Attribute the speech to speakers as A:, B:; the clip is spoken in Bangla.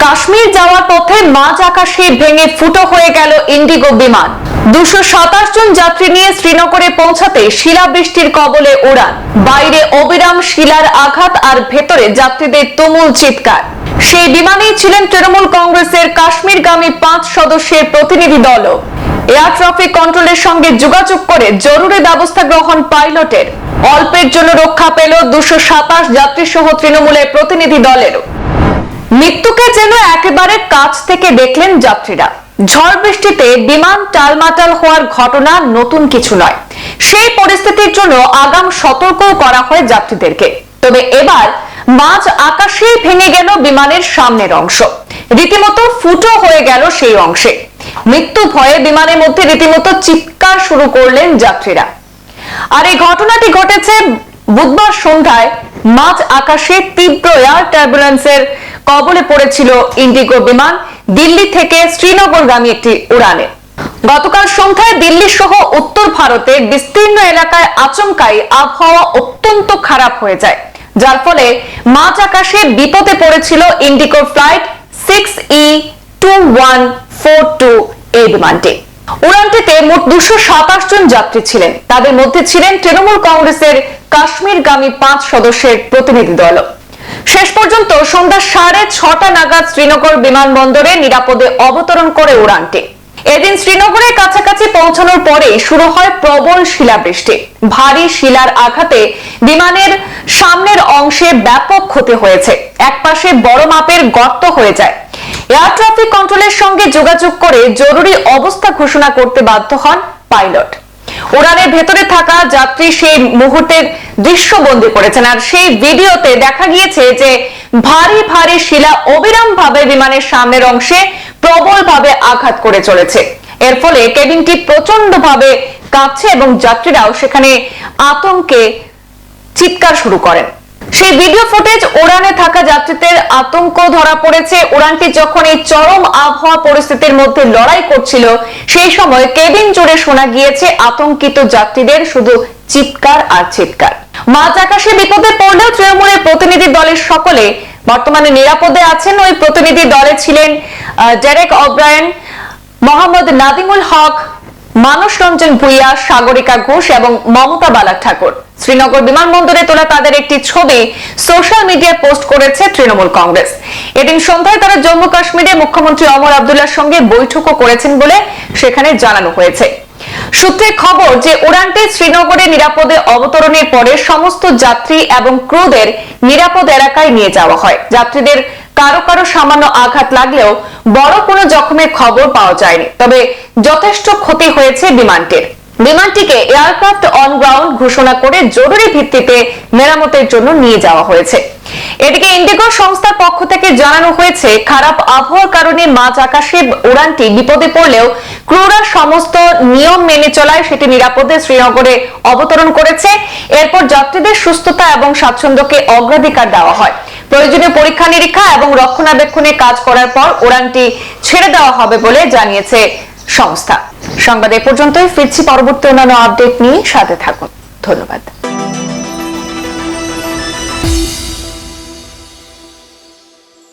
A: কাশ্মীর যাওয়ার পথে মাঝ আকাশে ভেঙে ফুটো হয়ে গেল ইন্ডিগো বিমান। 227 জন যাত্রী নিয়ে শ্রীনগরে পৌঁছাতে শিলাবৃষ্টির কবলে উড়ান। বাইরে অবিরাম শিলার আঘাত আর ভেতরে যাত্রীদের তুমুল চিৎকার। সেই বিমানেই ছিলেন তৃণমূল কংগ্রেসের কাশ্মীরগামী 5 সদস্যের প্রতিনিধি দলও। এয়ার ট্রাফিক কন্ট্রোলের সঙ্গে যোগাযোগ করে জরুরি ব্যবস্থা গ্রহণ পাইলটের। অল্পের জন্য রক্ষা পেল 227 যাত্রী সহ তৃণমূলের প্রতিনিধি দলেরও। মৃত্যুকে যেন একেবারে কাছ থেকে দেখলেন যাত্রীরা। ঝড় বৃষ্টিতে বিমান টালমাটাল হওয়ার ঘটনা নতুন কিছু নয়। সেই পরিস্থিতির জন্য আগাম সতর্ক করা হয় যাত্রীদেরকে। তবে এবার মাঝ আকাশেই ভেঙে গেল বিমানের সামনের অংশ। রীতিমতো ফুটো হয়ে গেল সেই অংশে। মৃত্যু ভয়ে বিমানের মধ্যে রীতিমতো চিৎকার শুরু করলেন যাত্রীরা। আর এই ঘটনাটি ঘটেছে বুধবার সন্ধ্যায়। মাঝ আকাশে তীব্র এয়ার টার্বুলেন্সের কবলে পড়েছিল ইন্ডিগো বিমান দিল্লি থেকে শ্রীনগরগামী একটি উড়ানে। গতকাল সন্ধ্যায় দিল্লি সহ উত্তর ভারতের বিস্তীর্ণ এলাকায় আচমকাই আবহাওয়া অত্যন্ত খারাপ হয়ে যায়, যার ফলে মাঝ আকাশে বিপদে পড়েছিল ইন্ডিগো ফ্লাইট 6E2142 এই বিমানটি। উড়ানটিতে মোট 227 জন যাত্রী ছিলেন। তাদের মধ্যে ছিলেন তৃণমূল কংগ্রেসের কাশ্মীরগামী 5 সদস্যের প্রতিনিধি দল। শেষ পর্যন্ত সন্ধ্যা 6:30 নাগাদ শ্রীনগর বিমানবন্দরে নিরাপদে অবতরণ করে উড়ানটি। এদিন শ্রীনগরের কাছাকাছি পৌঁছানোর পরে শুরু হয় প্রবল শিলাবৃষ্টি। ভারী শিলার আঘাতে বিমানের সামনের অংশে ব্যাপক ক্ষতি হয়েছে। একপাশে বড় মাপের গর্ত হয়ে যায়। এয়ার ট্রাফিক কন্ট্রোলের সঙ্গে যোগাযোগ করে জরুরি অবস্থা ঘোষণা করতে বাধ্য হন পাইলট। উড়ানের ভেতরে থাকা যাত্রী সেই মুহূর্তের দৃশ্যবন্দী করেছেন। আর সেই ভিডিওতে দেখা গিয়েছে যে ভারী ভারী শিলা অবিরাম ভাবে বিমানের সামনের অংশে প্রবল ভাবে আঘাত করে চলেছে। এর ফলে কেবিনটি প্রচন্ড ভাবে কাঁপছে এবং যাত্রীরাও সেখানে আতঙ্কে চিৎকার শুরু করেন। সেই ভিডিও ফুটেজ উড়ানে থাকা যাত্রীদের আতঙ্ক ধরা পড়েছে। উড়ানটি যখন এই চরম আবহাওয়া পরিস্থিতির মধ্যে লড়াই করছিল, সেই সময় কেবিন জুড়ে শোনা গিয়েছে আতঙ্কিত যাত্রীদের শুধু চিৎকার আর চিৎকার। মাঝ আকাশে বিপদে পড়লেও তৃণমূলের প্রতিনিধি দলের সকলে বর্তমানে নিরাপদে আছেন। ওই প্রতিনিধি দলে ছিলেন ডেরেক ওব্রায়েন, মোহাম্মদ নাদিমুল হক, মানস রঞ্জন ভুইয়া, সাগরিকা ঘোষ এবং মমতা বালা ঠাকুর। শ্রীনগর বিমানবন্দরে তোলা তাদের একটি ছবি সোশ্যাল মিডিয়ায় পোস্ট করেছে তৃণমূল কংগ্রেস। এদিন সন্ধ্যায় তারা জম্মু কাশ্মীরে মুখ্যমন্ত্রী ওমর আব্দুল্লাহর সঙ্গে বৈঠকও করেছেন বলে সেখানে জানানো হয়েছে। সূত্রে খবর যে উড়ানটি শ্রীনগরে নিরাপদে অবতরণের পরে সমস্ত যাত্রী এবং ক্রুদের নিরাপদ এলাকায় নিয়ে যাওয়া হয়। যাত্রীদের কারো কারো সামান্য আঘাত লাগলেও বড় কোনো জখমের খবর পাওয়া যায়নি। তবে যথেষ্ট ক্ষতি হয়েছে বিমানটির। বিমানটিকে এয়ারক্রাফট অন গ্রাউন্ড ঘোষণা করে জরুরি ভিত্তিতে মেরামতের জন্য নিয়ে যাওয়া হয়েছে। এদিকে ইন্ডিগো সংস্থার পক্ষ থেকে জানানো হয়েছে, খারাপ আবহাওয়ার কারণে মাঝ আকাশে উড়ানটি বিপদে পড়লেও ক্রুরা সমস্ত নিয়ম মেনে চলায় সেটি নিরাপদে শ্রীনগরে অবতরণ করেছে। এরপর যাত্রীদের সুস্থতা এবং স্বাচ্ছন্দ্যকে অগ্রাধিকার দেওয়া হয়। প্রয়োজনীয় পরীক্ষা নিরীক্ষা এবং রক্ষণাবেক্ষণে কাজ করার পর উড়ানটি ছেড়ে দেওয়া হবে বলে জানিয়েছে সংস্থা। সংবাদ এ পর্যন্তই। ফিরছি পরবর্তী অন্যান্য আপডেট নিয়ে, সাথে থাকুন। ধন্যবাদ।